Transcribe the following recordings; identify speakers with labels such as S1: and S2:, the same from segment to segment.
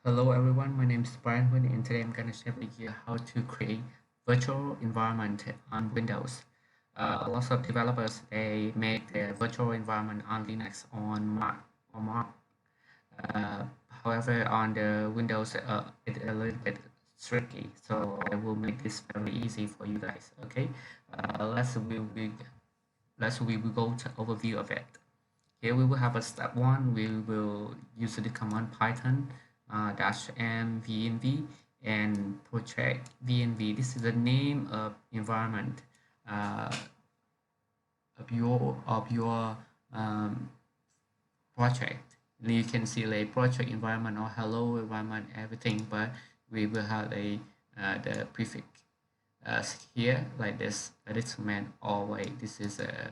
S1: Hello everyone, my name is Brian Hoon and today I'm going to share with you how to create virtual environment on Windows. Lots of developers they make their virtual environment on Linux on Mac or Mac. Uh, However, on the Windows it's a little bit tricky, so I will make this very easy for you guys. Okay, let's we will go to overview of it. Here we will have a step one. We will use the command Python dash m vnv and project vnv. This is the name of environment uh, of your um, project. You can see like project environment or hello environment, everything, but we will have the prefix here like this. This command always. This is a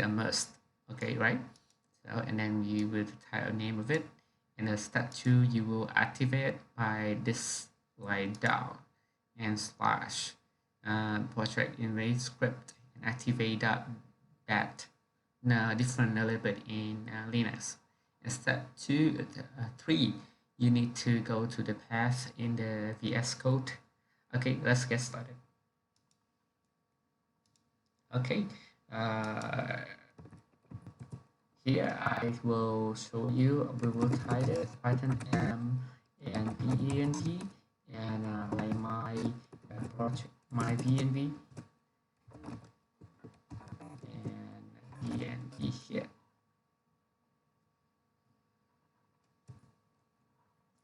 S1: must. Okay, right? So and then you will type a name of it. And the step two, you will activate by this like down and slash project invade script and activate that different a little bit in Linux. And step three, you need to go to the path in the VS Code. Okay, let's get started. Okay, uh, here I will show you. We will type it Python M and VNV and like my project, my VNV and VNV here.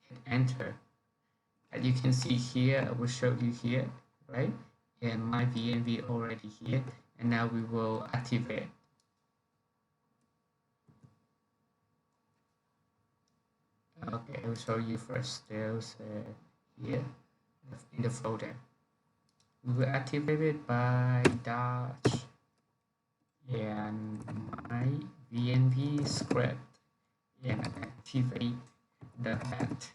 S1: Hit enter. As you can see here, I will show you here, right? And my VNV already here. And now we will activate. Okay, I'll show you first. There's here in the folder. We will activate it by dash and my VNV script and activate the path.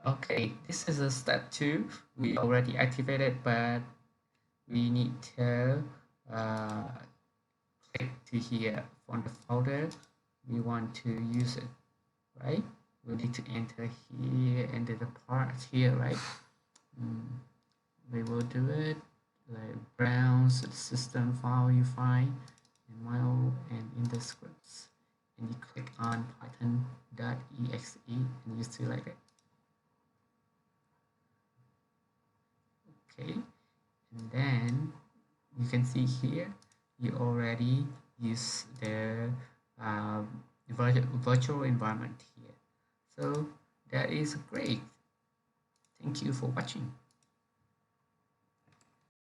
S1: Okay, this is a step two. We already activated, but we need to uh, click to here from the folder we want to use it, right? We need to enter here, enter the part here, right? We will do it like browse the system file you find and mail and in the scripts, and you click on python.exe and you select it. Okay, and then you can see here you already use the virtual environment here, so that is great. Thank you for watching.